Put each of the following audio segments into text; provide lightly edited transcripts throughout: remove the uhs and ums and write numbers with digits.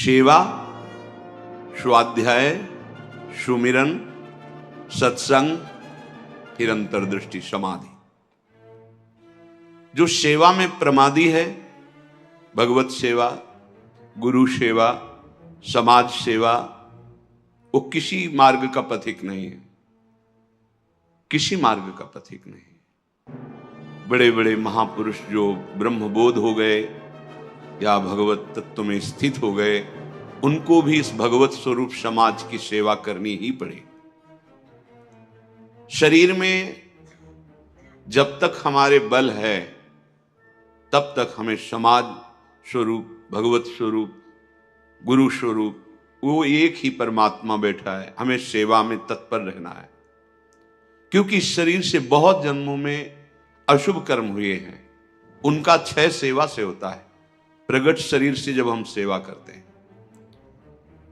सेवा, स्वाध्याय, सुमिरन, सत्संग, फिर अंतर्दृष्टि, समाधि। जो सेवा में प्रमादी है, भगवत सेवा, गुरु सेवा, समाज सेवा, वो किसी मार्ग का पथिक नहीं है, किसी मार्ग का पथिक नहीं। बड़े बड़े महापुरुष जो ब्रह्मबोध हो गए या भगवत तत्व में स्थित हो गए, उनको भी इस भगवत स्वरूप समाज की सेवा करनी ही पड़ी। शरीर में जब तक हमारे बल है तब तक हमें समाज स्वरूप, भगवत स्वरूप, गुरु स्वरूप, वो एक ही परमात्मा बैठा है, हमें सेवा में तत्पर रहना है। क्योंकि शरीर से बहुत जन्मों में अशुभ कर्म हुए हैं, उनका क्षय सेवा से होता है। प्रगट शरीर से जब हम सेवा करते हैं,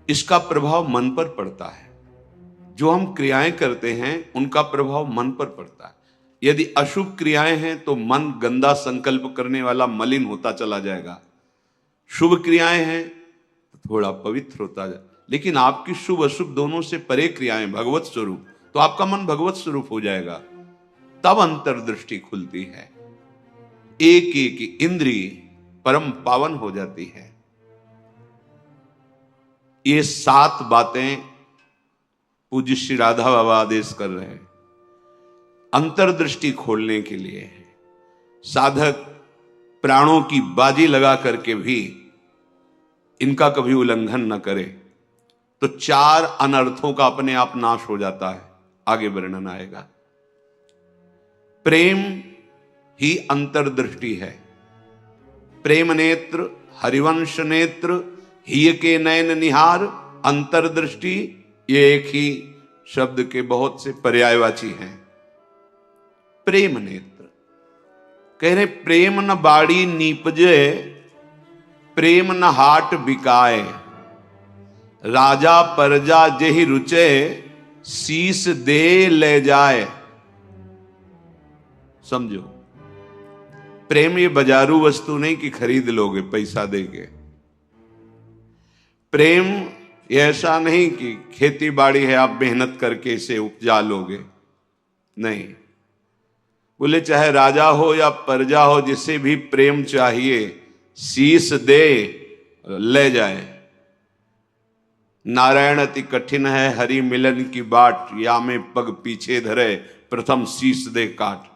इसका प्रभाव मन पर पड़ता है। जो हम क्रियाएं करते हैं उनका प्रभाव मन पर पड़ता है। यदि अशुभ क्रियाएं हैं तो मन गंदा संकल्प करने वाला मलिन होता चला जाएगा। शुभ क्रियाएं हैं तो थोड़ा पवित्र होता जाए। लेकिन आपकी शुभ अशुभ दोनों से परे क्रियाएं भगवत स्वरूप, तो आपका मन भगवत स्वरूप हो जाएगा। तब अंतर्दृष्टि खुलती है, एक एक इंद्रिय परम पावन हो जाती है। ये 7 बातें पूज्य श्री राधा बाबा आदेश कर रहे हैं, अंतर्दृष्टि खोलने के लिए है। साधक प्राणों की बाजी लगा करके भी इनका कभी उल्लंघन न करे तो 4 अनर्थों का अपने आप नाश हो जाता है। आगे वर्णन आएगा। प्रेम ही अंतर्दृष्टि है। प्रेम नेत्र, हरिवंश नेत्र, हिय के नयन निहार, अंतर्दृष्टि, ये एक ही शब्द के बहुत से पर्यायवाची हैं। प्रेम नेत्र कह रहे, प्रेम न बाड़ी नीपजे, प्रेम न हाट बिकाए, राजा परजा जेहि रुचे, शीस दे ले जाए। समझो, प्रेम ये बाजारू वस्तु नहीं कि खरीद लोगे पैसा देके। प्रेम ये ऐसा नहीं कि खेती बाड़ी है आप मेहनत करके इसे उपजा लोगे, नहीं। बोले चाहे राजा हो या प्रजा हो, जिसे भी प्रेम चाहिए शीस दे ले जाए। नारायण अति कठिन है हरि मिलन की बाट, या में पग पीछे धरे, प्रथम शीस दे काट।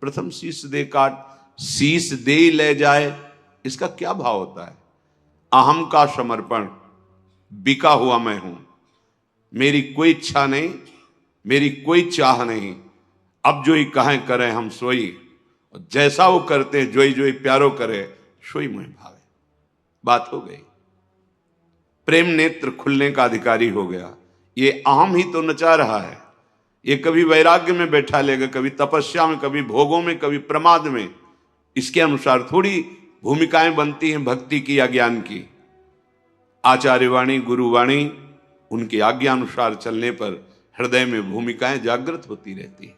प्रथम शीस दे काट, शीस दे ले जाए, इसका क्या भाव होता है? अहम का समर्पण, बिका हुआ मैं हूं, मेरी कोई इच्छा नहीं, मेरी कोई चाह नहीं, अब जो ही कहें करें हम सोई, जैसा वो करते जोई जोई प्यारो करे, सोई मुझे भावे। बात हो गई। प्रेम नेत्र खुलने का अधिकारी हो गया। ये अहम ही तो नचा रहा है। ये कभी वैराग्य में बैठा लेगा, कभी तपस्या में, कभी भोगों में, कभी प्रमाद में। इसके अनुसार थोड़ी भूमिकाएं बनती हैं भक्ति की या ज्ञान की। आचार्यवाणी, गुरुवाणी, उनकी आज्ञा अनुसार चलने पर हृदय में भूमिकाएं जागृत होती रहती है।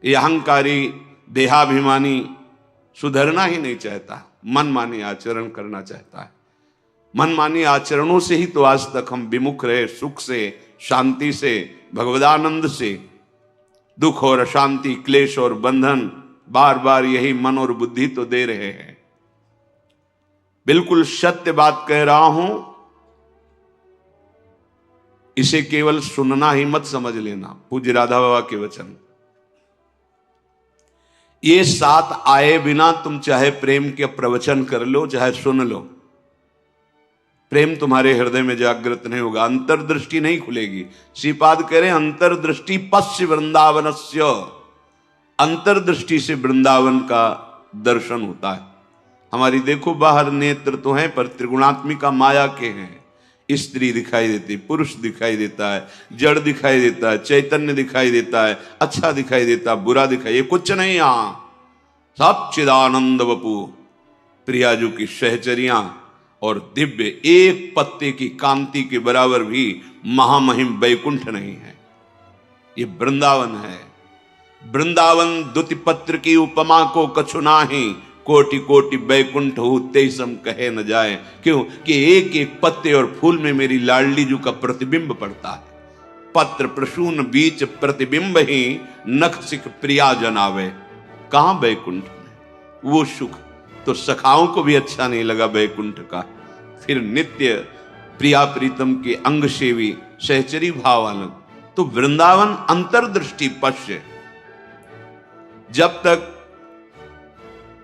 ये अहंकारी देहाभिमानी सुधरना ही नहीं चाहता, मनमानी आचरण करना चाहता है। मनमानी आचरणों से ही तो आज तक हम विमुख रहे, सुख से, शांति से, भगवदानंद से। दुख और अशांति, क्लेश और बंधन बार बार यही मन और बुद्धि तो दे रहे हैं। बिल्कुल सत्य बात कह रहा हूं, इसे केवल सुनना ही मत समझ लेना। पूज्य राधा बाबा के वचन। ये 7 आए बिना तुम चाहे प्रेम के प्रवचन कर लो, चाहे सुन लो, प्रेम तुम्हारे हृदय में जागृत नहीं होगा, अंतर्दृष्टि नहीं खुलेगी। श्रीपाद कह रहे हैं, अंतर्दृष्टि पश्य वृंदावनस्य, अंतर्दृष्टि से वृंदावन का दर्शन होता है। हमारी देखो बाहर नेत्र तो हैं पर त्रिगुणात्मिका माया के हैं। स्त्री दिखाई देती, पुरुष दिखाई देता है, जड़ दिखाई देता है, चैतन्य दिखाई देता है, अच्छा दिखाई देता है, बुरा दिखाई, ये कुछ नहीं। यहां सब चिदानंद वपु, प्रियाजू की सहचरियां और दिव्य एक पत्ते की कांति के बराबर भी महामहिम वैकुंठ नहीं है। ये वृंदावन है। वृंदावन द्युति पत्र की उपमा को कछु नाही, कोटि कोटि बैकुंठ हो तेईसम कहे न जाए। क्यों कि एक एक पत्ते और फूल में मेरी लाडली जू का प्रतिबिंब पड़ता है। पत्र प्रसून बीच प्रतिबिंब ही नख सिख प्रिया जनावे। कहां बैकुंठ में वो सुख तो सखाओं को भी अच्छा नहीं लगा बैकुंठ का। फिर नित्य प्रिया प्रीतम के अंग सेवी सहचरी भाव अलग। तो वृंदावन अंतर्दृष्टि पश्य। जब तक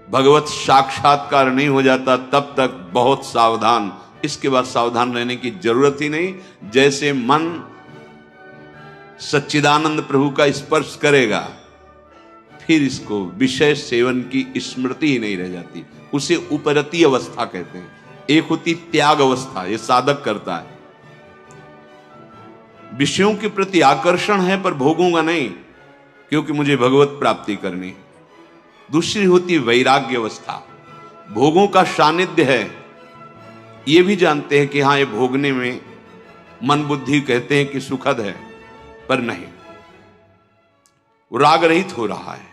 भगवत साक्षात्कार नहीं हो जाता तब तक बहुत सावधान। इसके बाद सावधान रहने की जरूरत ही नहीं। जैसे मन सच्चिदानंद प्रभु का स्पर्श करेगा फिर इसको विषय सेवन की स्मृति ही नहीं रह जाती। उसे उपरती अवस्था कहते हैं। एक होती त्याग अवस्था, ये साधक करता है। विषयों के प्रति आकर्षण है पर भोगूंगा नहीं क्योंकि मुझे भगवत प्राप्ति करनी। दूसरी होती वैराग्य अवस्था, भोगों का सानिध्य है, ये भी जानते हैं कि हां ये भोगने में मन बुद्धि कहते हैं कि सुखद है पर नहीं, राग रहित हो रहा है।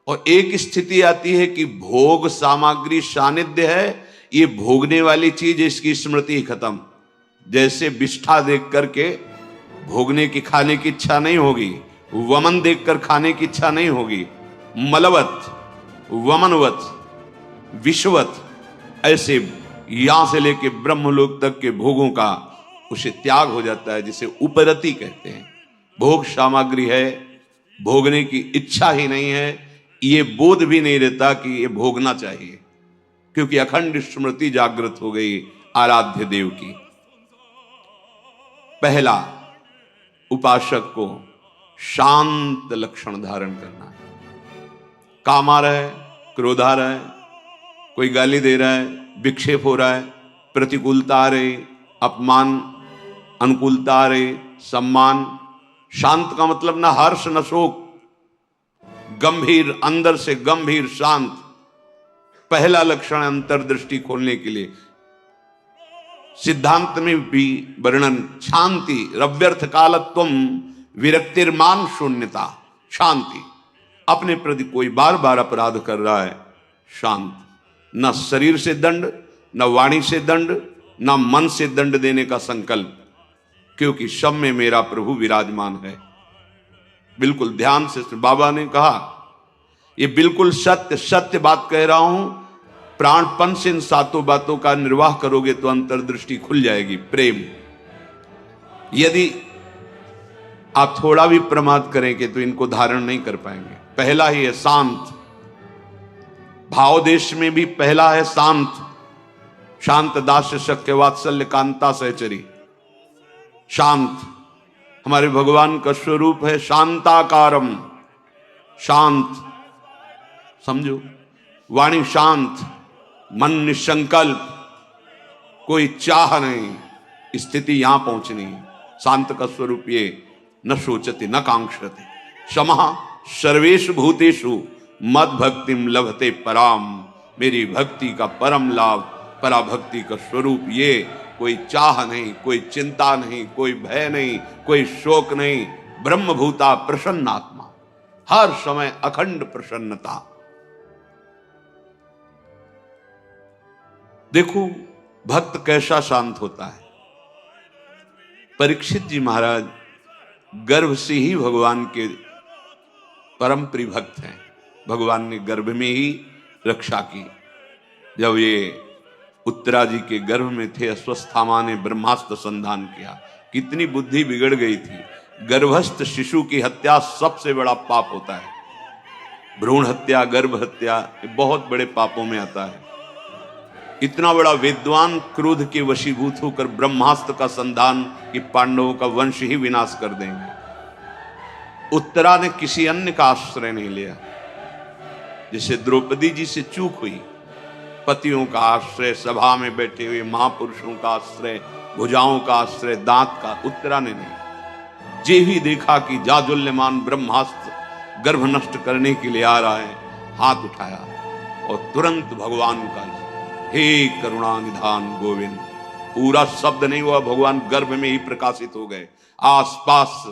और एक स्थिति आती है कि भोग सामग्री सानिध्य है, ये भोगने वाली चीज इसकी स्मृति ही खत्म। जैसे विष्ठा देख करके भोगने की खाने की इच्छा नहीं होगी, वमन देखकर खाने की इच्छा नहीं होगी। मलवत वमनवत विश्ववत ऐसे यहां से लेके ब्रह्मलोक तक के भोगों का उसे त्याग हो जाता है, जिसे उपरति कहते हैं। भोग सामग्री है, भोगने की इच्छा ही नहीं है, ये बोध भी नहीं रहता कि ये भोगना चाहिए क्योंकि अखंड स्मृति जागृत हो गई आराध्य देव की। पहला उपासक को शांत लक्षण धारण करना है। काम आ रहा है, क्रोध आ रहा है, कोई गाली दे रहा है, विक्षेप हो रहा है, प्रतिकूलता आ रही, अपमान, अनुकूलता आ रही, सम्मान। शांत का मतलब ना हर्ष न शोक, गंभीर, अंदर से गंभीर शांत। पहला लक्षण अंतर्दृष्टि खोलने के लिए सिद्धांत में भी वर्णन, शांति रव्यर्थ कालत्वम विरक्तिर्मान शून्यता। शांति, अपने प्रति कोई बार बार अपराध कर रहा है, शांत। न शरीर से दंड, न वाणी से दंड, न मन से दंड देने का संकल्प, क्योंकि सब में मेरा प्रभु विराजमान है। बिल्कुल ध्यान से बाबा ने कहा, ये बिल्कुल सत्य सत्य बात कह रहा हूं। प्राणपन से इन सातों बातों का निर्वाह करोगे तो अंतर्दृष्टि खुल जाएगी। प्रेम, यदि आप थोड़ा भी प्रमाद करेंगे तो इनको धारण नहीं कर पाएंगे। पहला ही है शांत, भाव देश में भी पहला है शांत। शांत दास्य शक्य वात्सल्य कांता सहचरी। शांत हमारे भगवान का स्वरूप है, शांताकारम, शांत। समझो, वाणी शांत, मन निसंकल्प, कोई चाह नहीं, स्थिति यहां पहुंचनी। शांत का स्वरूप ये न सोचते न कांक्षते, क्षमा सर्वेषु भूतेषु मद भक्तिम लभते पराम। मेरी भक्ति का परम लाभ, पराभक्ति का स्वरूप ये। कोई चाह नहीं, कोई चिंता नहीं, कोई भय नहीं, कोई शोक नहीं। ब्रह्मभूता प्रसन्नात्मा, हर समय अखंड प्रसन्नता। देखो भक्त कैसा शांत होता है। परीक्षित जी महाराज गर्भ से ही भगवान के परम प्रिय भक्त हैं। भगवान ने गर्भ में ही रक्षा की। जब ये उत्तरा जी के गर्भ में थे, अश्वस्थामा ने ब्रह्मास्त्र संधान किया। कितनी बुद्धि बिगड़ गई थी। गर्भस्थ शिशु की हत्या सबसे बड़ा पाप होता है। भ्रूण हत्या, गर्भ हत्या, ये बहुत बड़े पापों में आता है। इतना बड़ा विद्वान क्रोध के वशीभूत होकर ब्रह्मास्त्र का संधान कि पांडवों का वंश ही विनाश कर देंगे। उत्तरा ने किसी अन्य का आश्रय नहीं लिया। जिसे द्रौपदी जी से चूक हुई, पतियों का आश्रय, सभा में बैठे हुए महापुरुषों का आश्रय, भुजाओं का आश्रय, दांत का, उत्तरा ने नहीं। जे ही देखा कि जाजुल्यमान ब्रह्मास्त्र गर्भ नष्ट करने के लिए आ रहा है, हाथ उठाया और तुरंत भगवान का हे करुणा निधान गोविंद, पूरा शब्द नहीं हुआ, भगवान गर्भ में ही प्रकाशित हो गए। आसपास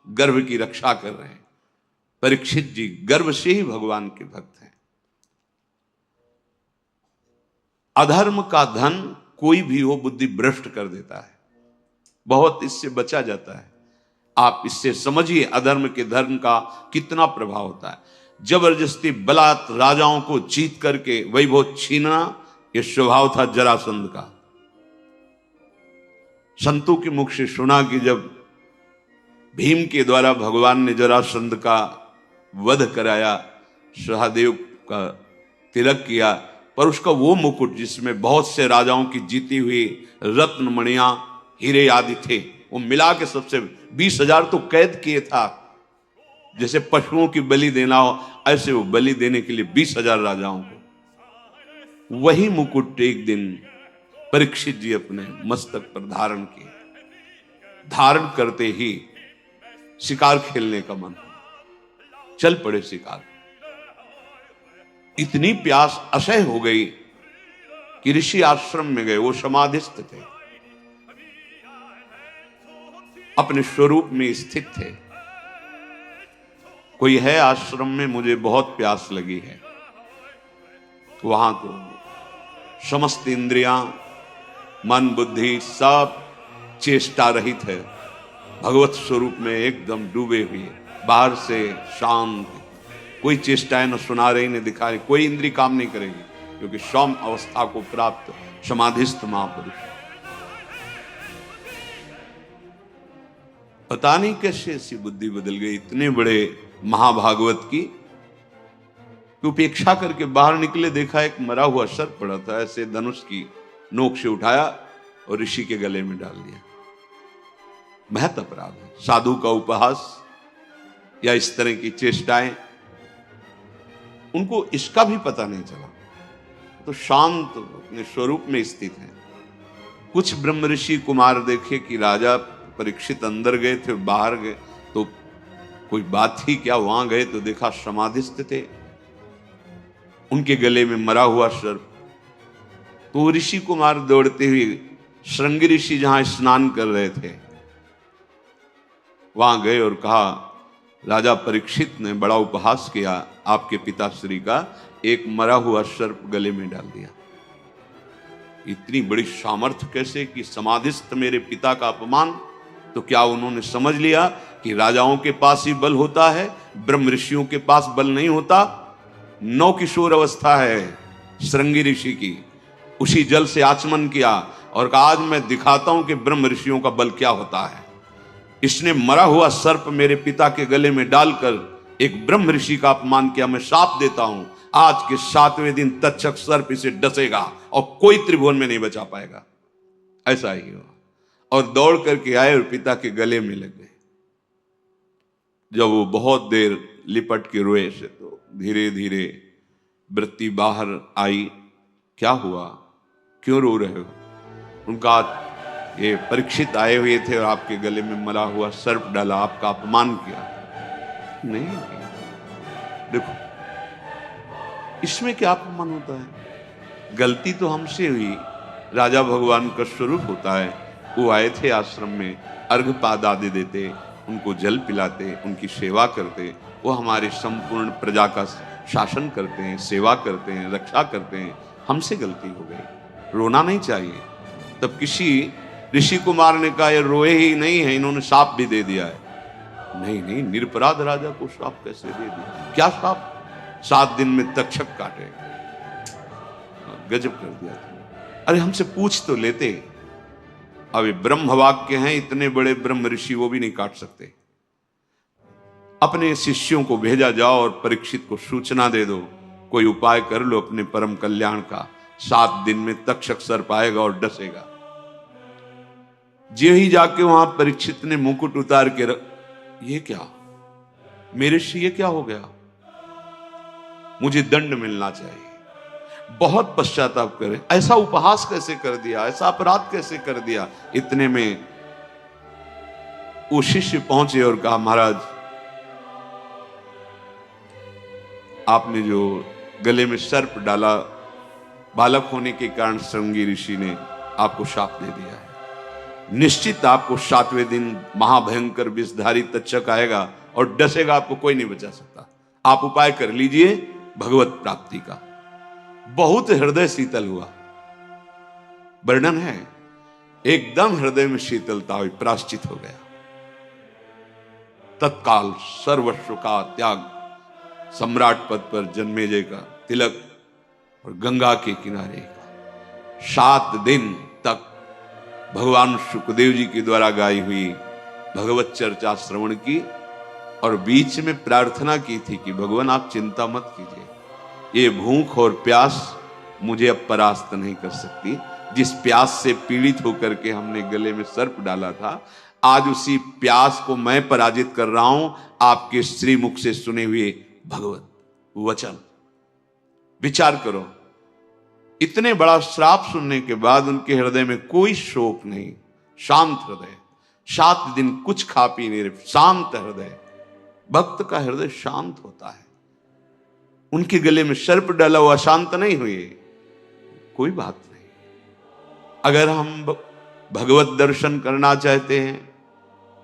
गर्भ की रक्षा कर रहे हैं। परीक्षित जी गर्भ से ही भगवान के भक्त हैं। अधर्म का धन कोई भी हो बुद्धि भ्रष्ट कर देता है, बहुत इससे बचा जाता है। आप इससे समझिए अधर्म के धर्म का कितना प्रभाव होता है। जबरदस्ती बलात् राजाओं को जीत करके वैभव छीनना, यह स्वभाव था जरासंध का। संतों के मुख से सुना कि जब भीम के द्वारा भगवान ने जरासंध का वध कराया, सहदेव का तिलक किया, पर उसका वो मुकुट जिसमें बहुत से राजाओं की जीती हुई रत्न मणियां हीरे आदि थे, वो मिला के सबसे 20,000 तो कैद किए था। जैसे पशुओं की बलि देना हो, ऐसे वो बलि देने के लिए 20,000 राजाओं को। वही मुकुट एक दिन परीक्षित जी अपने मस्तक पर धारण किए। धारण करते ही शिकार खेलने का मन, चल पड़े शिकार। इतनी प्यास असह्य हो गई कि ऋषि आश्रम में गए। वो समाधिस्थ थे, अपने स्वरूप में स्थित थे। कोई है आश्रम में, मुझे बहुत प्यास लगी है। वहां तो समस्त इंद्रियां, मन बुद्धि सब चेष्टा रहित है, भगवत स्वरूप में एकदम डूबे हुए, बाहर से शांत, कोई चेष्टाएं न सुना रही न दिखा रही, कोई इंद्री काम नहीं करेगी, क्योंकि सौम्य अवस्था को प्राप्त समाधिस्थ महापुरुष। पता नहीं कैसे ऐसी बुद्धि बदल गई इतने बड़े महाभागवत की, उपेक्षा करके बाहर निकले, देखा एक मरा हुआ सर्प पड़ा था, ऐसे धनुष की नोक से उठाया और ऋषि के गले में डाल दिया। महत अपराध है। साधु का उपहास या इस तरह की चेष्टाएं, उनको इसका भी पता नहीं चला, तो शांत अपने स्वरूप में स्थित है। कुछ ब्रह्म ऋषि कुमार देखे कि राजा परीक्षित अंदर गए थे, बाहर गए तो कोई बात ही क्या, वहां गए तो देखा समाधिस्थ थे, उनके गले में मरा हुआ सर्प। तो ऋषि कुमार दौड़ते हुए श्रृंगी ऋषि जहां स्नान कर रहे थे वहां गए और कहा, राजा परीक्षित ने बड़ा उपहास किया आपके पिताश्री का, एक मरा हुआ सर्प गले में डाल दिया। इतनी बड़ी सामर्थ्य कैसे कि समाधिस्थ मेरे पिता का अपमान। तो क्या उन्होंने समझ लिया कि राजाओं के पास ही बल होता है, ब्रह्म ऋषियों के पास बल नहीं होता? नौ किशोर अवस्था है श्रृंगी ऋषि की, उसी जल से आचमन किया और कहा आज मैं दिखाता हूं कि ब्रह्म ऋषियों का बल क्या होता है। इसने मरा हुआ सर्प मेरे पिता के गले में डालकर एक ब्रह्म ऋषि का अपमान किया। मैं शाप देता हूं, आज के 7वें दिन तक्षक सर्प इसे डसेगा और कोई त्रिभुवन में नहीं बचा पाएगा। ऐसा ही हुआ और दौड़ करके आए और पिता के गले में लग गए। जब वो बहुत देर लिपट के रोए से तो धीरे धीरे वृत्ति बाहर आई। क्या हुआ, क्यों रो रहे हो? उनका ये परीक्षित आए हुए थे और आपके गले में मरा हुआ सर्प डाला, आपका अपमान किया। नहीं, देखो इसमें क्या अपमान होता है? गलती तो हमसे हुई, राजा भगवान का स्वरूप होता है। वो आए थे आश्रम में, अर्घपाद आदि देते, उनको जल पिलाते, उनकी सेवा करते। वो हमारे संपूर्ण प्रजा का शासन करते हैं, सेवा करते हैं, रक्षा करते हैं। हमसे गलती हो गई, रोना नहीं चाहिए। तब किसी ऋषि कुमार ने कहा ये रोए ही नहीं है, इन्होंने शाप भी दे दिया है। नहीं नहीं, निरपराध राजा को शाप कैसे दे दिया? क्या शाप? 7 दिन में तक्षक काटे। गजब कर दिया था। अरे हमसे पूछ तो लेते। अब ये ब्रह्म वाक्य हैं, इतने बड़े ब्रह्म ऋषि वो भी नहीं काट सकते। अपने शिष्यों को भेजा जाओ और परीक्षित को सूचना दे दो, कोई उपाय कर लो अपने परम कल्याण का। 7 दिन में तक्षक सर्प आएगा और डसेगा। जे ही जाके वहां परीक्षित ने मुकुट उतार के ये क्या मेरे से, ये क्या हो गया? मुझे दंड मिलना चाहिए। बहुत पश्चाताप करे, ऐसा उपहास कैसे कर दिया, ऐसा अपराध कैसे कर दिया। इतने में वो शिष्य पहुंचे और कहा महाराज आपने जो गले में सर्प डाला, बालक होने के कारण श्रृंगी ऋषि ने आपको शाप दे दिया है। निश्चित आपको 7वें दिन महाभयंकर विषधारी तक्षक आएगा और डसेगा, आपको कोई नहीं बचा सकता। आप उपाय कर लीजिए भगवत प्राप्ति का। बहुत हृदय शीतल हुआ। वर्णन है। एकदम हृदय में शीतलता हुई, प्रायश्चित हो गया। तत्काल सर्वस्व का त्याग, सम्राट पद पर जन्मेजय का तिलक और गंगा के किनारे का 7 दिन तक भगवान सुखदेव जी के द्वारा गाई हुई भगवत चर्चा श्रवण की और बीच में प्रार्थना की थी कि भगवान आप चिंता मत कीजिए, ये भूख और प्यास मुझे अब परास्त नहीं कर सकती। जिस प्यास से पीड़ित होकर के हमने गले में सर्प डाला था, आज उसी प्यास को मैं पराजित कर रहा हूं आपके श्रीमुख से सुने हुए भगवत वचन। विचार करो, इतने बड़ा श्राप सुनने के बाद उनके हृदय में कोई शोक नहीं, शांत हृदय, 7 दिन कुछ खा पी नहीं रहे, शांत हृदय। भक्त का हृदय शांत होता है। उनके गले में सर्प डाला हुआ शांत नहीं हुए, कोई बात नहीं। अगर हम भगवत दर्शन करना चाहते हैं,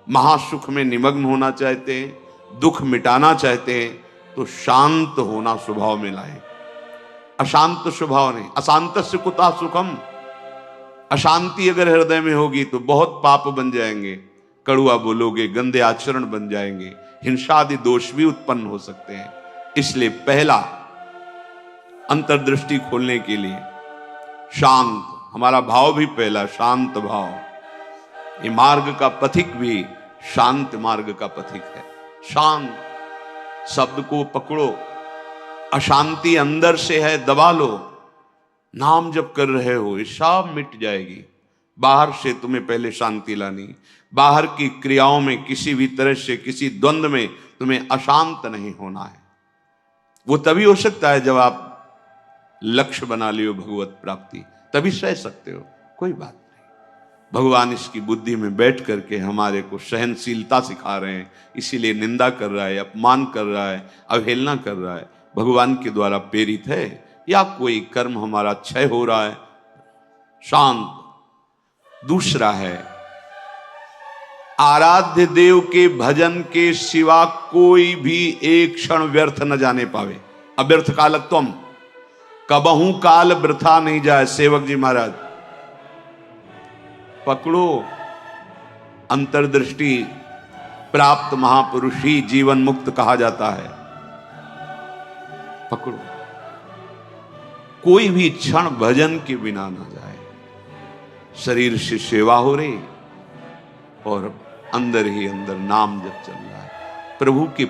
महासुख में निमग्न होना चाहते हैं, दुख मिटाना चाहते हैं, तो शांत होना स्वभाव में लाएं। अशांत स्वभाव नहीं। अशांत से कुता सुखम। अशांति अगर हृदय में होगी तो बहुत पाप बन जाएंगे, कड़ुआ बोलोगे, गंदे आचरण बन जाएंगे, हिंसा आदि दोष भी उत्पन्न हो सकते हैं। इसलिए पहला अंतर्दृष्टि खोलने के लिए शांत, हमारा भाव भी पहला शांत भाव। ये मार्ग का पथिक भी शांत मार्ग का पथिक है। शांत शब्द को पकड़ो, अशांति अंदर से है, दबा लो। नाम जब कर रहे हो ये सब मिट जाएगी। बाहर से तुम्हें पहले शांति लानी, बाहर की क्रियाओं में किसी भी तरह से किसी द्वंद्व में तुम्हें अशांत नहीं होना है। वो तभी हो सकता है जब आप लक्ष्य बना लियो भगवत प्राप्ति, तभी सह सकते हो, कोई बात नहीं। भगवान इसकी बुद्धि में बैठ करके हमारे को सहनशीलता सिखा रहे हैं, इसीलिए निंदा कर रहा है, अपमान कर रहा है, अवहेलना कर रहा है। भगवान के द्वारा प्रेरित है या कोई कर्म हमारा क्षय हो रहा है, शांत। दूसरा है आराध्य देव के भजन के सिवा कोई भी एक क्षण व्यर्थ न जाने पावे। अव्यर्थ कालत्वम, कबहू काल वृथा नहीं जाए। सेवक जी महाराज पकड़ो, अंतर्दृष्टि प्राप्त महापुरुष ही जीवन मुक्त कहा जाता है। पकड़ो, कोई भी क्षण भजन के बिना ना जाए। शरीर से सेवा हो रही और अंदर ही अंदर नाम जब चल रहा है, प्रभु के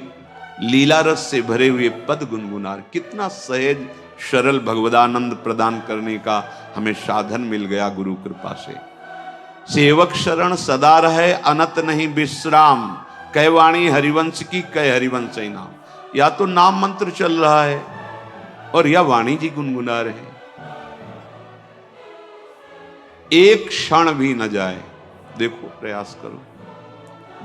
लीला रस से भरे हुए पद गुनगुना। कितना सहज सरल भगवदानंद प्रदान करने का हमें साधन मिल गया गुरु कृपा से। सेवक शरण सदा रहे, अनत नहीं विश्राम। कह वाणी हरिवंश की, कह हरिवंश ही नाम। या तो नाम मंत्र चल रहा है और या वाणी जी गुनगुना रहे हैं। एक क्षण भी न जाए। देखो, प्रयास करो।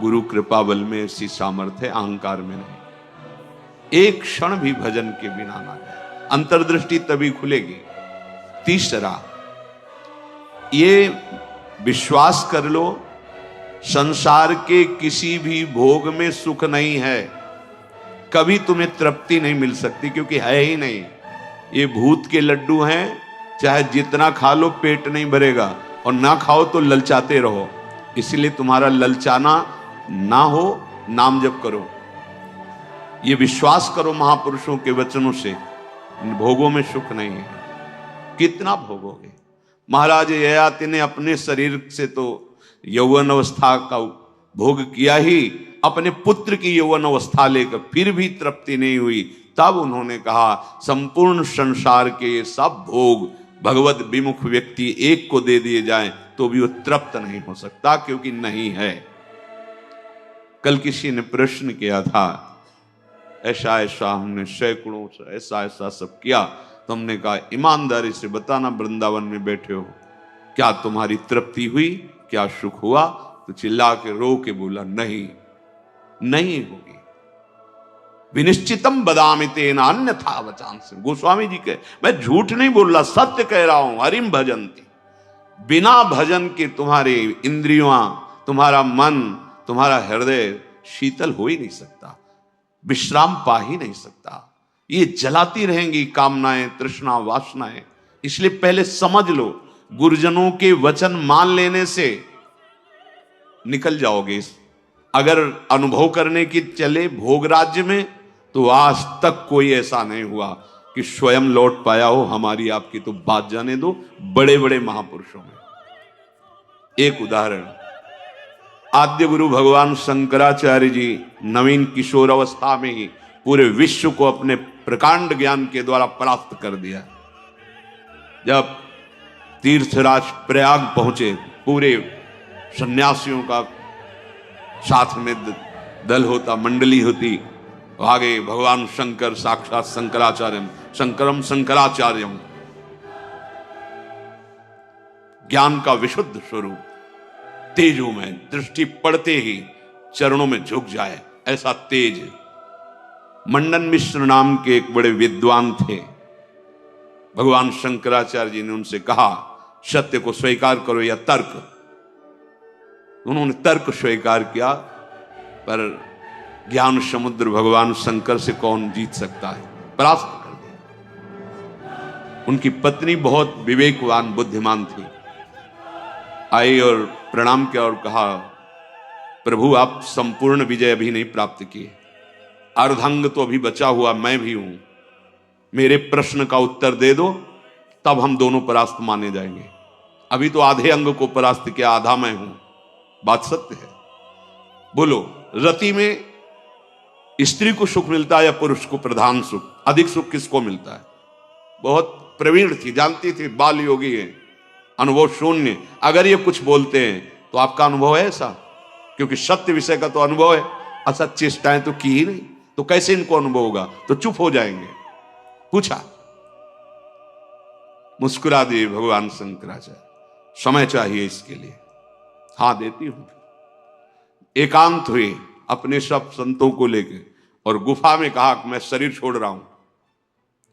गुरु कृपा बल में ऐसी सामर्थ्य है, अहंकार में नहीं। एक क्षण भी भजन के बिना ना जाए, अंतर्दृष्टि तभी खुलेगी। तीसरा, ये विश्वास कर लो, संसार के किसी भी भोग में सुख नहीं है। कभी तुम्हें तृप्ति नहीं मिल सकती, क्योंकि है ही नहीं। ये भूत के लड्डू हैं, चाहे जितना खा लो पेट नहीं भरेगा, और ना खाओ तो ललचाते रहो। इसलिए तुम्हारा ललचाना ना हो, नाम जप करो। ये विश्वास करो महापुरुषों के वचनों से, भोगों में सुख नहीं है। कितना भोगोगे? महाराज ययाति ने अपने शरीर से तो यौवन अवस्था का भोग किया ही, अपने पुत्र की यौवन अवस्था लेकर फिर भी तृप्ति नहीं हुई। तब उन्होंने कहा, संपूर्ण संसार के ये सब भोग भगवत विमुख व्यक्ति एक को दे दिए जाएं तो भी वो तृप्त नहीं हो सकता, क्योंकि नहीं है। कल किसी ने प्रश्न किया था, ऐसा ऐसा हमने सैकड़ों ऐसा ऐसा सब किया, तो हमने कहा ईमानदारी से बताना, वृंदावन में बैठे हो, क्या तुम्हारी तृप्ति हुई, क्या सुख हुआ? तो चिल्ला के रो के बोला, नहीं, नहीं होगी। विनिश्चितम बदामि तेना अन्यथा वचांसि। गोस्वामी जी के, मैं झूठ नहीं बोल रहा, सत्य कह रहा हूं। हरिम भजन्ति, बिना भजन के तुम्हारे इंद्रियां, तुम्हारा मन, तुम्हारा हृदय शीतल हो ही नहीं सकता, विश्राम पा ही नहीं सकता। ये जलाती रहेंगी कामनाएं, तृष्णा, वासनाएं। इसलिए पहले समझ लो, गुरुजनों के वचन मान लेने से निकल जाओगे। अगर अनुभव करने की चले भोग राज्य में, तो आज तक कोई ऐसा नहीं हुआ कि स्वयं लौट पाया हो। हमारी आपकी तो बात जाने दो, बड़े बड़े महापुरुषों में। एक उदाहरण, आद्य गुरु भगवान शंकराचार्य जी नवीन किशोर अवस्था में ही पूरे विश्व को अपने प्रकांड ज्ञान के द्वारा परास्त कर दिया। जब तीर्थराज प्रयाग पहुंचे, पूरे सन्यासियों का साथ में दल होता, मंडली होती, आगे भगवान शंकर साक्षात शंकराचार्य, शंकरम शंकराचार्यम, ज्ञान का विशुद्ध स्वरूप, तेजों में दृष्टि पड़ते ही चरणों में झुक जाए, ऐसा तेज। मंडन मिश्र नाम के एक बड़े विद्वान थे। भगवान शंकराचार्य जी ने उनसे कहा, सत्य को स्वीकार करो या तर्क। उन्होंने तर्क स्वीकार किया, पर ज्ञान समुद्र भगवान शंकर से कौन जीत सकता है, परास्त कर दिया। उनकी पत्नी बहुत विवेकवान बुद्धिमान थी, आई और प्रणाम किया और कहा, प्रभु आप संपूर्ण विजय अभी नहीं प्राप्त किए, अर्धांग तो अभी बचा हुआ मैं भी हूं, मेरे प्रश्न का उत्तर दे दो, तब हम दोनों परास्त माने जाएंगे। अभी तो आधे अंग को परास्त किया, आधा मैं हूं, बात सत्य है। बोलो, रति में स्त्री को सुख मिलता है या पुरुष को प्रधान सुख? अधिक सुख किसको मिलता है? बहुत प्रवीण थी, जानती थी, बाल योगी है, अनुभव शून्य। अगर ये कुछ बोलते हैं तो आपका अनुभव है ऐसा? क्योंकि सत्य विषय का तो अनुभव है, असत चेष्टाएं तो की ही नहीं, तो कैसे इनको अनुभव होगा? तो चुप हो जाएंगे। पूछा, मुस्कुरा दिए भगवान शंकराचार्य, समय चाहिए इसके लिए। हाँ देती हूं। एकांत हुए अपने सब संतों को लेकर और गुफा में कहा कि मैं शरीर छोड़ रहा हूं,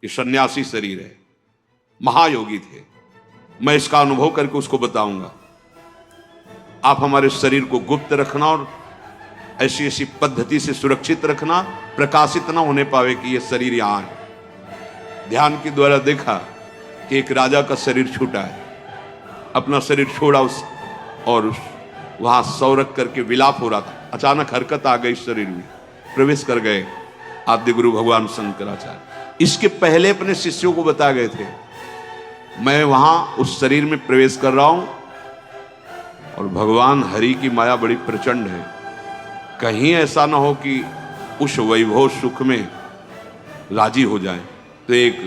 ये सन्यासी शरीर है, महायोगी थे, मैं इसका अनुभव करके उसको बताऊंगा। आप हमारे शरीर को गुप्त रखना और ऐसी ऐसी पद्धति से सुरक्षित रखना, प्रकाशित ना होने पावे कि ये शरीर यहां है। ध्यान के द्वारा देखा कि एक राजा का शरीर छूटा है, अपना शरीर छोड़ा और वहां सौ रख करके विलाप हो रहा था। अचानक हरकत आ गई शरीर में, प्रवेश कर गए आद्य गुरु भगवान शंकराचार्य। इसके पहले अपने शिष्यों को बता गए थे, मैं वहां उस शरीर में प्रवेश कर रहा हूं और भगवान हरि की माया बड़ी प्रचंड है, कहीं ऐसा ना हो कि उस वैभव सुख में राजी हो जाए। तो एक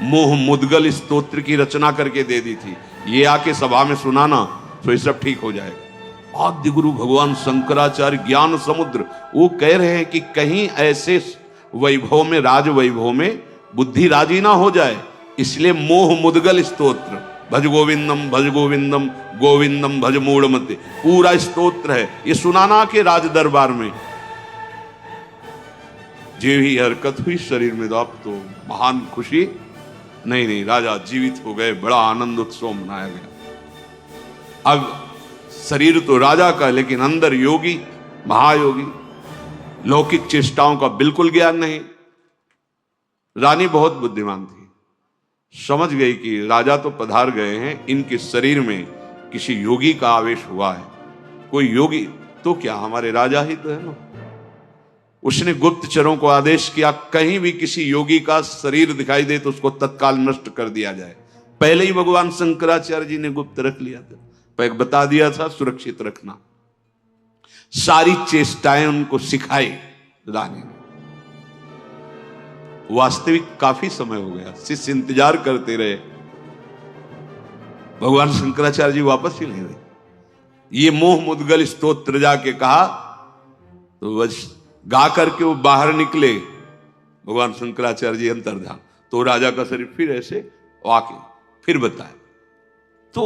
मोह मुद्गल स्तोत्र की रचना करके दे दी थी, ये आके सभा में सुनाना तो ये सब ठीक हो जाएगा। आद्य गुरु भगवान शंकराचार्य ज्ञान समुद्र, वो कह रहे हैं कि कहीं ऐसे वैभव में, राज वैभव में बुद्धि राजी ना हो जाए, इसलिए मोह मुद्गल स्तोत्र, भज गोविंदम गोविंदम भज मूढ़मते, पूरा स्तोत्र है, ये सुनाना के राज दरबार में। जे ही हरकत हुई शरीर में, तो अब तो महान खुशी, नहीं राजा जीवित हो गए, बड़ा आनंद उत्सव मनाया गया। अब शरीर तो राजा का, लेकिन अंदर योगी, महायोगी, लौकिक चेष्टाओं का बिल्कुल ज्ञान नहीं। रानी बहुत बुद्धिमान थी, समझ गई कि राजा तो पधार गए हैं, इनके शरीर में किसी योगी का आवेश हुआ है। कोई योगी तो क्या, हमारे राजा ही तो है ना। उसने गुप्तचरों को आदेश किया, कहीं भी किसी योगी का शरीर दिखाई दे तो उसको तत्काल नष्ट कर दिया जाए। पहले ही भगवान शंकराचार्य जी ने गुप्त रख लिया था, पर बता दिया था सुरक्षित रखना। सारी चेष्टाएं उनको सिखाई रानी ने। वास्तविक काफी समय हो गया, शिष्य इंतजार करते रहे, भगवान शंकराचार्य जी वापस ही नहीं रहे। ये मोह मुद्गल स्तोत्र जाके कहा तो बस गा करके वो बाहर निकले, भगवान शंकराचार्य जी अंतर्धान, तो राजा का शरीर फिर ऐसे आके फिर बताए। तो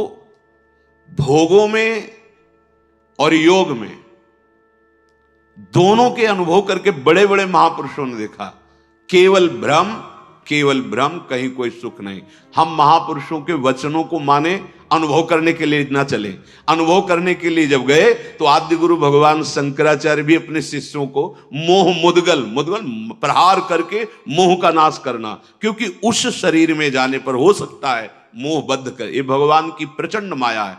भोगों में और योग में दोनों के अनुभव करके बड़े बड़े महापुरुषों ने देखा, केवल भ्रम, कहीं कोई सुख नहीं। हम महापुरुषों के वचनों को माने, अनुभव करने के लिए ना चले। अनुभव करने के लिए जब गए तो आद्य गुरु भगवान शंकराचार्य भी अपने शिष्यों को मोह मुद्गल प्रहार करके मोह का नाश करना, क्योंकि उस शरीर में जाने पर हो सकता है मोहबद्ध कर, ये भगवान की प्रचंड माया है।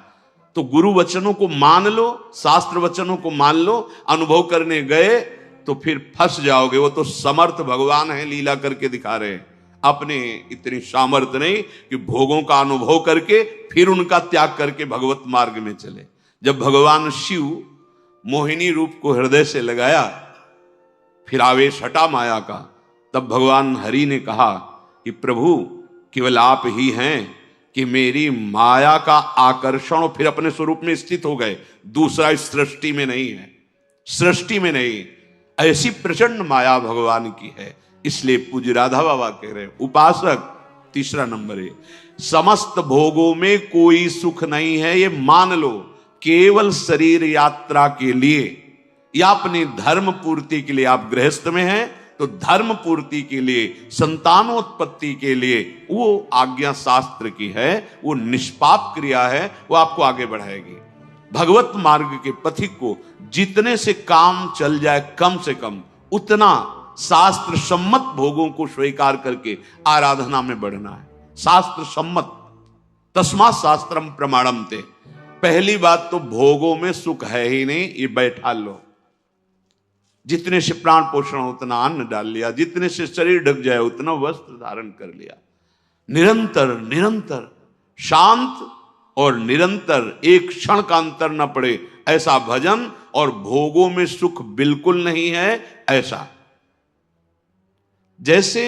तो गुरु वचनों को मान लो, शास्त्र वचनों को मान लो, अनुभव करने गए तो फिर फंस जाओगे। वो तो समर्थ भगवान है, लीला करके दिखा रहे हैं। अपने इतनी सामर्थ्य नहीं कि भोगों का अनुभव करके फिर उनका त्याग करके भगवत मार्ग में चले। जब भगवान शिव मोहिनी रूप को हृदय से लगाया, फिर आवेश हटा माया का, तब भगवान हरि ने कहा कि प्रभु केवल आप ही हैं कि मेरी माया का आकर्षण, फिर अपने स्वरूप में स्थित हो गए। दूसरा इस सृष्टि में नहीं है, सृष्टि में नहीं। ऐसी प्रचंड माया भगवान की है। इसलिए पूज्य राधा बाबा कह रहे उपासक, तीसरा नंबर है, समस्त भोगों में कोई सुख नहीं है, ये मान लो। केवल शरीर यात्रा के लिए या अपनी धर्म पूर्ति के लिए, आप गृहस्थ में हैं तो धर्म पूर्ति के लिए, संतानोत्पत्ति के लिए वो आज्ञा शास्त्र की है, वो निष्पाप क्रिया है, वो आपको आगे बढ़ाएगी। भगवत मार्ग के पथिक को जितने से काम चल जाए कम से कम, उतना शास्त्र सम्मत भोगों को स्वीकार करके आराधना में बढ़ना है। शास्त्र सम्मत, तस्मात् शास्त्रम प्रमाणम ते। पहली बात तो भोगों में सुख है ही नहीं, ये बैठा लो। जितने से प्राण पोषण उतना अन्न डाल लिया, जितने से शरीर ढक जाए उतना वस्त्र धारण कर लिया। निरंतर निरंतर शांत और निरंतर, एक क्षण का अंतर न पड़े ऐसा भजन, और भोगों में सुख बिल्कुल नहीं है ऐसा। जैसे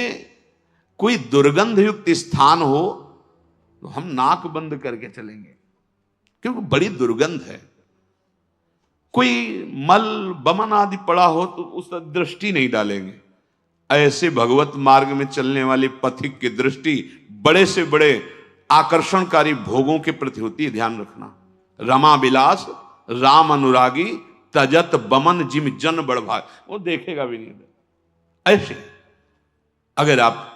कोई दुर्गंध युक्त स्थान हो तो हम नाक बंद करके चलेंगे क्योंकि बड़ी दुर्गंध है। कोई मल बमन आदि पड़ा हो तो उस दृष्टि नहीं डालेंगे। ऐसे भगवत मार्ग में चलने वाले पथिक की दृष्टि बड़े से बड़े आकर्षणकारी भोगों के प्रति होती है, ध्यान रखना। रमा विलास राम अनुरागी तजत बमन जिम जन बड़भाग, वो देखेगा भी नहीं। ऐसे अगर आप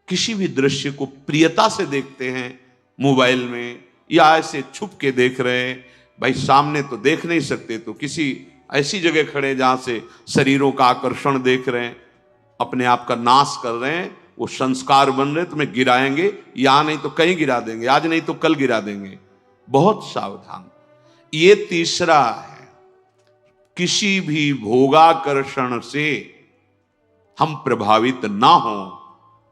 किसी भी दृश्य को प्रियता से देखते हैं मोबाइल में, या ऐसे छुप के देख रहे हैं, भाई सामने तो देख नहीं सकते तो किसी ऐसी जगह खड़े जहां से शरीरों का आकर्षण देख रहे हैं, अपने आप का नाश कर रहे हैं, वो संस्कार बन रहे, तुम्हें गिराएंगे, यहां नहीं तो कहीं गिरा देंगे, आज नहीं तो कल गिरा देंगे। बहुत सावधान। ये तीसरा है, किसी भी भोगाकर्षण से हम प्रभावित ना हो।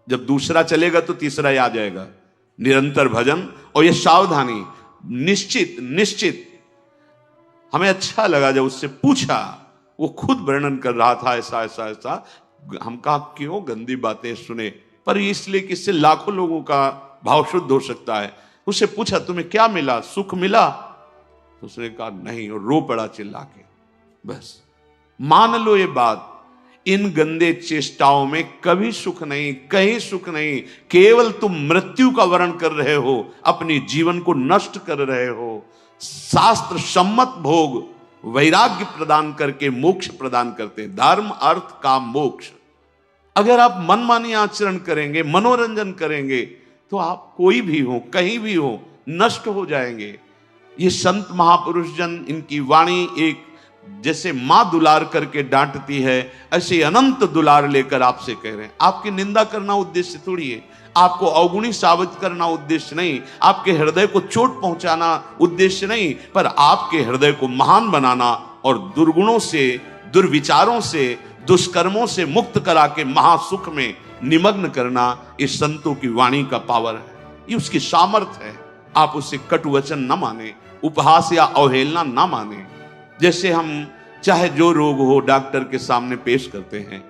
जब दूसरा चलेगा तो तीसरा ही आ जाएगा। निरंतर भजन और ये सावधानी, निश्चित निश्चित। हमें अच्छा लगा जब उससे पूछा, वो खुद वर्णन कर रहा था ऐसा ऐसा ऐसा। हम कहा क्यों गंदी बातें सुने, पर इसलिए कि इससे लाखों लोगों का भाव शुद्ध हो सकता है। उससे पूछा तुम्हें क्या मिला, सुख मिला? तो उसने कहा नहीं, और रो पड़ा चिल्ला के। बस मान लो ये बात, इन गंदे चेष्टाओं में कभी सुख नहीं, कहीं सुख नहीं। केवल तुम मृत्यु का वर्ण कर रहे हो, अपनी जीवन को नष्ट कर रहे हो। शास्त्र सम्मत भोग वैराग्य प्रदान करके मोक्ष प्रदान करते हैं। धर्म अर्थ काम मोक्ष। अगर आप मनमानी आचरण करेंगे, मनोरंजन करेंगे, तो आप कोई भी हो, कहीं भी हो, नष्ट हो जाएंगे। ये संत महापुरुष जन, इनकी वाणी एक जैसे मां दुलार करके डांटती है, ऐसे अनंत दुलार लेकर आपसे कह रहे हैं। आपकी निंदा करना उद्देश्य थोड़ी है, आपको अवगुणी साबित करना उद्देश्य नहीं, आपके हृदय को चोट पहुंचाना उद्देश्य नहीं, पर आपके हृदय को महान बनाना और दुर्गुणों से, दुर्विचारों से, दुष्कर्मों से मुक्त करा के महासुख में निमग्न करना, इस संतों की वाणी का पावर है, ये उसकी सामर्थ्य है। आप उसे कटु वचन न माने, उपहास या अवहेलना न माने। जैसे हम चाहे जो रोग हो डॉक्टर के सामने पेश करते हैं,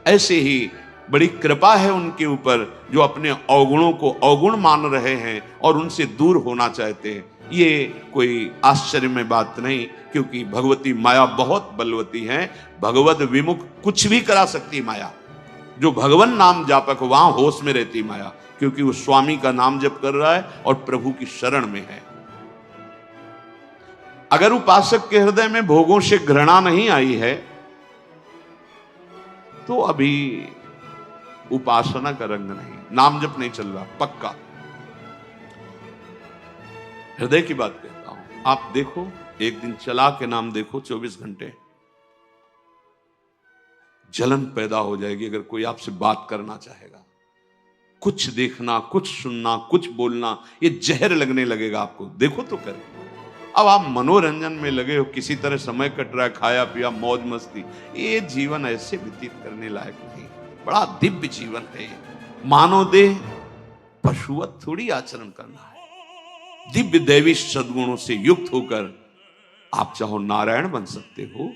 ऐसे ही बड़ी कृपा है उनके ऊपर जो अपने अवगुणों को अवगुण मान रहे हैं और उनसे दूर होना चाहते हैं। ये कोई आश्चर्य में बात नहीं, क्योंकि भगवती माया बहुत बलवती है। भगवत विमुख कुछ भी करा सकती माया। जो भगवान नाम जापक वहां होश में रहती माया, क्योंकि वो स्वामी का नाम जप कर रहा है और प्रभु की शरण में है। अगर उपासक के हृदय में भोगों से घृणा नहीं आई है तो अभी उपासना का रंग नहीं, नाम जप नहीं चल रहा पक्का। हृदय की बात कहता हूं। आप देखो, एक दिन चला के नाम देखो, 24 घंटे जलन पैदा हो जाएगी अगर कोई आपसे बात करना चाहेगा। कुछ देखना, कुछ सुनना, कुछ बोलना, ये जहर लगने लगेगा आपको। देखो तो कर। अब आप मनोरंजन में लगे हो, किसी तरह समय कट रहा है, खाया पिया, मौज मस्ती, ये जीवन ऐसे व्यतीत करने लायक नहीं। बड़ा दिव्य जीवन है ये। मानव देह पशुवत थोड़ी आचरण करना है। दिव्य दैवी सद्गुणों से युक्त होकर आप चाहो नारायण बन सकते हो,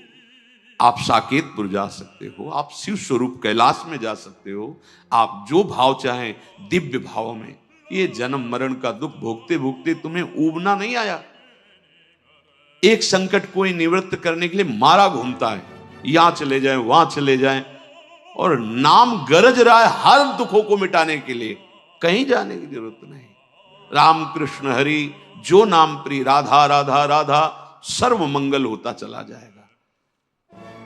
आप साकेतपुर जा सकते हो, आप शिव स्वरूप कैलाश में जा सकते हो, आप जो भाव चाहें दिव्य भाव में। ये जन्म मरण का दुख भोगते भोगते तुम्हें ऊबना नहीं आया। एक संकट कोई निवृत्त करने के लिए मारा घूमता है, यहां चले जाए वहां चले जाए, और नाम गरज रहा है हर दुखों को मिटाने के लिए। कहीं जाने की जरूरत नहीं। राम कृष्ण हरि जो नाम प्रिय, राधा राधा राधा, सर्व मंगल होता चला जाएगा।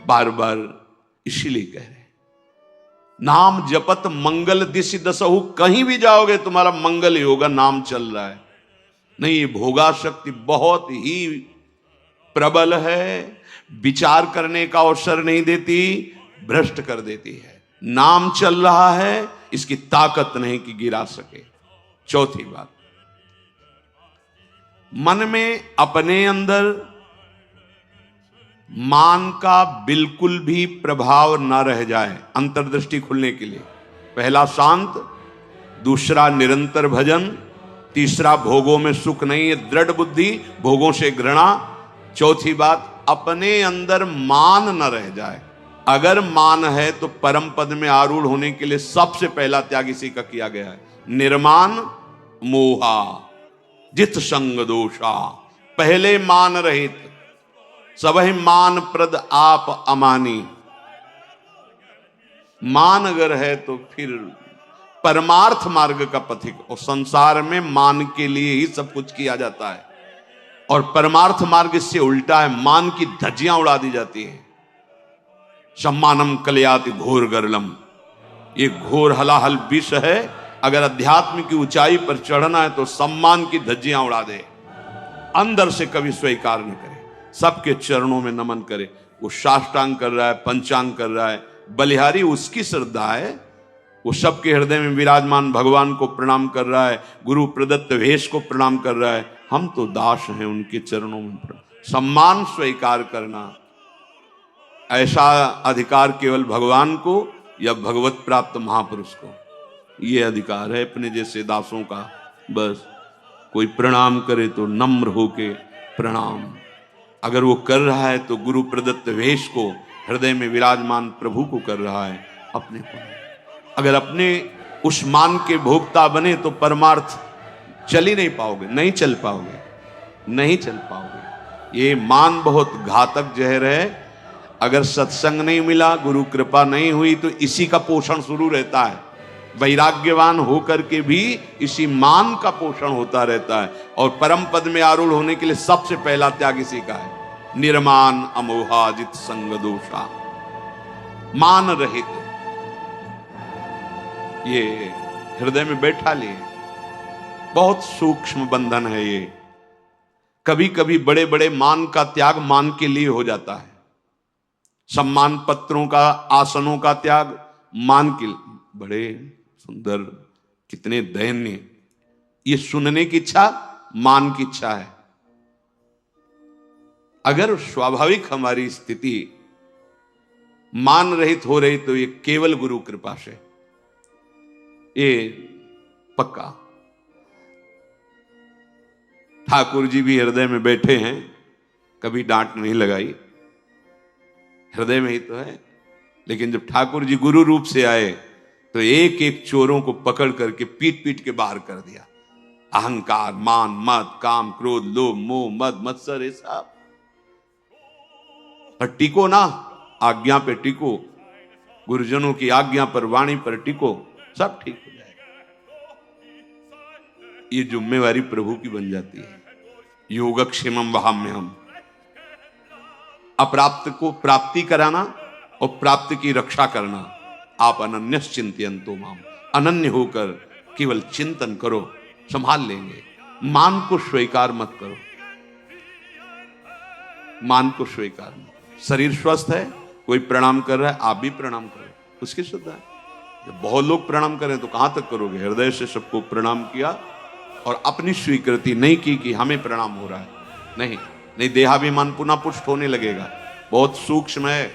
बार बार इसीलिए कह रहे हैं, नाम जपत मंगल दिशि दसहु। कहीं भी जाओगे तुम्हारा मंगल ही होगा, नाम चल रहा है। नहीं, ये भोगा शक्ति बहुत ही प्रबल है, विचार करने का अवसर नहीं देती, भ्रष्ट कर देती है। नाम चल रहा है, इसकी ताकत नहीं कि गिरा सके। चौथी बात, मन में अपने अंदर मान का बिल्कुल भी प्रभाव न रह जाए। अंतर्दृष्टि खुलने के लिए पहला शांत, दूसरा निरंतर भजन, तीसरा भोगों में सुख नहीं है, दृढ़ बुद्धि, भोगों से घृणा। चौथी बात, अपने अंदर मान न रह जाए। अगर मान है तो परम पद में आरूढ़ होने के लिए सबसे पहला त्याग इसी का किया गया है, निर्मान मोहा जित संग दोषा। पहले मान रहित, सबहि मान प्रद आप अमानी। मान अगर है तो फिर परमार्थ मार्ग का पथिक, और संसार में मान के लिए ही सब कुछ किया जाता है, और परमार्थ मार्ग इससे उल्टा है, मान की धज्जियां उड़ा दी जाती है। सम्मानम कलयाति घोर गरलम, ये घोर हलाहल विष है। अगर अध्यात्म की ऊंचाई पर चढ़ना है तो सम्मान की धज्जियां उड़ा दे, अंदर से कभी स्वीकार न करे, सबके चरणों में नमन करे। वो साष्टांग कर रहा है, पंचांग कर रहा है, बलिहारी उसकी श्रद्धा है। वो सबके हृदय में विराजमान भगवान को प्रणाम कर रहा है, गुरु प्रदत्त वेश को प्रणाम कर रहा है। हम तो दास हैं उनके चरणों में। सम्मान स्वीकार करना, ऐसा अधिकार केवल भगवान को या भगवत प्राप्त महापुरुष को ये अधिकार है, अपने जैसे दासों का। बस कोई प्रणाम करे तो नम्र होके प्रणाम। अगर वो कर रहा है तो गुरु प्रदत्त वेश को, हृदय में विराजमान प्रभु को कर रहा है, अपने को। अगर अपने उस मान के भोक्ता बने तो परमार्थ चल ही नहीं पाओगे, नहीं चल पाओगे, नहीं चल पाओगे। ये मान बहुत घातक जहर है। अगर सत्संग नहीं मिला, गुरु कृपा नहीं हुई, तो इसी का पोषण शुरू रहता है। वैराग्यवान होकर के भी इसी मान का पोषण होता रहता है। और परम पद में आरूढ़ होने के लिए सबसे पहला त्याग इसी का है, निर्मान अमोहाजित संग दोषा। मान रहित, ये हृदय में बैठा लिए। बहुत सूक्ष्म बंधन है ये। कभी कभी बड़े बड़े मान का त्याग मान के लिए हो जाता है। सम्मान पत्रों का, आसनों का त्याग मान के लिए। बड़े सुंदर, कितने दयनीय। ये सुनने की इच्छा मान की इच्छा है। अगर स्वाभाविक हमारी स्थिति मान रहित हो रही तो ये केवल गुरु कृपा से, ये पक्का। ठाकुर जी भी हृदय में बैठे हैं, कभी डांट नहीं लगाई, हृदय में ही तो है। लेकिन जब ठाकुर जी गुरु रूप से आए तो एक एक चोरों को पकड़ करके पीट पीट के बाहर कर दिया। अहंकार, मान, मद, काम, क्रोध, लोभ, मोह, मद, मत्सर, ये सब पर टिको ना, आज्ञा पे टिको, गुरुजनों की आज्ञा पर, वाणी पर टिको, सब ठीक हो जाएगा। ये जिम्मेवारी प्रभु की बन जाती है। योगक्षेमम वहाम्यहम्, अप्राप्त को प्राप्ति कराना और प्राप्त की रक्षा करना। आप अनन्यस चिंतयन्तो माम, अनन्य होकर केवल चिंतन करो, संभाल लेंगे। मान को स्वीकार मत करो, मान को स्वीकार मत। शरीर स्वस्थ है, कोई प्रणाम कर रहा है, आप भी प्रणाम करो, उसकी श्रद्धा है। जब बहुत लोग प्रणाम करें तो कहां तक करोगे? हृदय से सबको प्रणाम किया और अपनी स्वीकृति नहीं की कि हमें प्रणाम हो रहा है। नहीं नहीं, देहाभिमान पुनः पुष्ट होने लगेगा। बहुत सूक्ष्म है।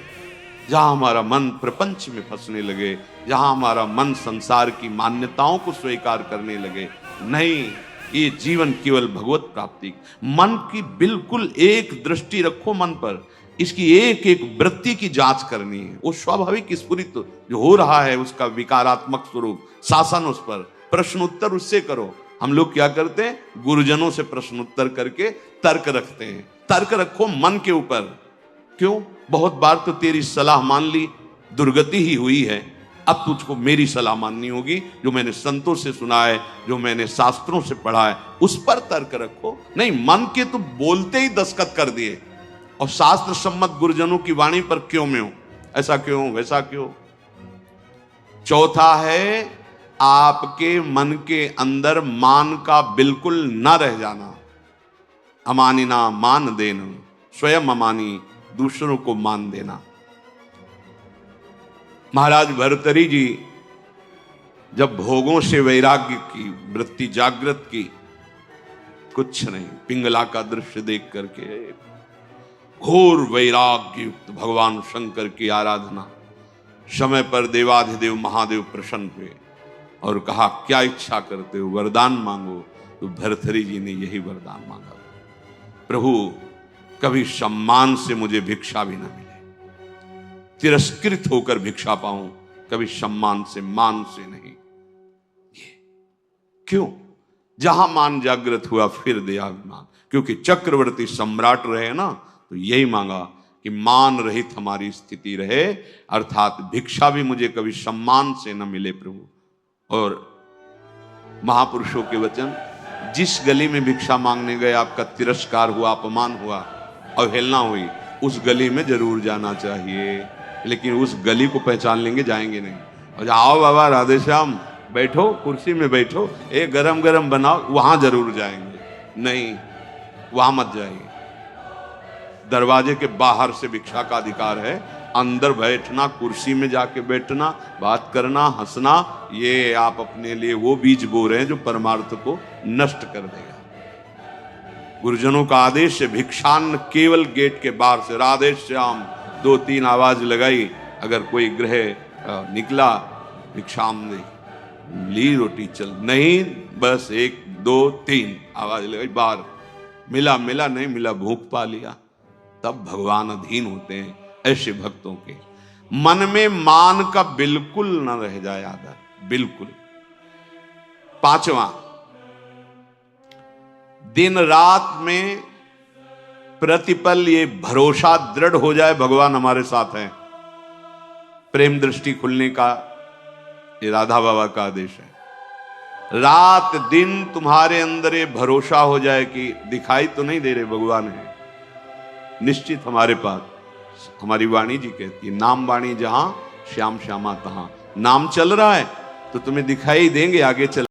जहां हमारा मन प्रपंच में फंसने लगे, जहां हमारा मन संसार की मान्यताओं को स्वीकार करने लगे, नहीं, ये जीवन केवल भगवत प्राप्ति। मन की बिल्कुल एक दृष्टि रखो मन पर, इसकी एक एक वृत्ति की जांच करनी है। वो स्वाभाविक स्फुरित जो हो रहा है उसका विकारात्मक स्वरूप, शासन उस पर, प्रश्न उत्तर उससे करो। हम लोग क्या करते हैं? गुरुजनों से प्रश्न उत्तर करके तर्क रखते हैं। तर्क रखो मन के ऊपर। क्यों? बहुत बार तो तेरी सलाह मान ली, दुर्गति ही हुई है, अब तुझको मेरी सलाह माननी होगी, जो मैंने संतों से सुना है, जो मैंने शास्त्रों से पढ़ा है, उस पर तर्क रखो। नहीं, मन के तो बोलते ही दस्तखत कर दिए और शास्त्र सम्मत गुरुजनों की वाणी पर क्यों में हो, ऐसा क्यों, वैसा क्यों। चौथा है आपके मन के अंदर मान का बिल्कुल न रह जाना। अमानिना मान देना, स्वयं अमानी, दूसरों को मान देना। महाराज भर्तरी जी जब भोगों से वैराग्य की वृत्ति जागृत की, कुछ नहीं, पिंगला का दृश्य देख करके घोर वैराग्य युक्त भगवान शंकर की आराधना। समय पर देवाधिदेव महादेव प्रसन्न हुए और कहा क्या इच्छा करते हो, वरदान मांगो। तो भर्तरी जी ने यही वरदान मांगा, प्रभु कभी सम्मान से मुझे भिक्षा भी ना मिले, तिरस्कृत होकर भिक्षा पाऊं, कभी सम्मान से, मान से नहीं। ये क्यों? जहां मान जागृत हुआ फिर देहाभिमान। क्योंकि चक्रवर्ती सम्राट रहे ना, तो यही मांगा कि मान रहित हमारी स्थिति रहे, अर्थात भिक्षा भी मुझे कभी सम्मान से न मिले प्रभु। और महापुरुषों के वचन, जिस गली में भिक्षा मांगने गए आपका तिरस्कार हुआ, अपमान हुआ, अवहेलना हुई, उस गली में जरूर जाना चाहिए। लेकिन उस गली को पहचान लेंगे, जाएंगे नहीं। और आओ बाबा राधे श्याम, बैठो कुर्सी में बैठो, एक गरम गरम बनाओ, वहां जरूर जाएंगे। नहीं, वहां मत जाइए। दरवाजे के बाहर से भिक्षा का अधिकार है, अंदर बैठना, कुर्सी में जाके बैठना, बात करना, हंसना, ये आप अपने लिए वो बीज बो रहे हैं जो परमार्थ को नष्ट कर देगा। गुरुजनों का आदेश है, भिक्षान्न केवल गेट के बाहर से, राधे श्याम 2-3 आवाज लगाई, अगर कोई ग्रह निकला, भिक्षाम ने ली रोटी, चल, नहीं, बस 1-2-3 आवाज लगाई, बाहर मिला मिला, नहीं मिला, भूख पा लिया। तब भगवान अधीन होते हैं ऐसे भक्तों के। मन में मान का बिल्कुल न रह जाए आदर, बिल्कुल। 5वां, दिन रात में प्रतिपल ये भरोसा दृढ़ हो जाए भगवान हमारे साथ हैं। प्रेम दृष्टि खुलने का ये राधा बाबा का आदेश है। रात दिन तुम्हारे अंदर ये भरोसा हो जाए कि दिखाई तो नहीं दे रहे, भगवान है निश्चित हमारे पास। हमारी वाणी जी कहती है, नाम वाणी जहां, श्याम श्यामा तहां। नाम चल रहा है तो तुम्हें दिखाई देंगे आगे चल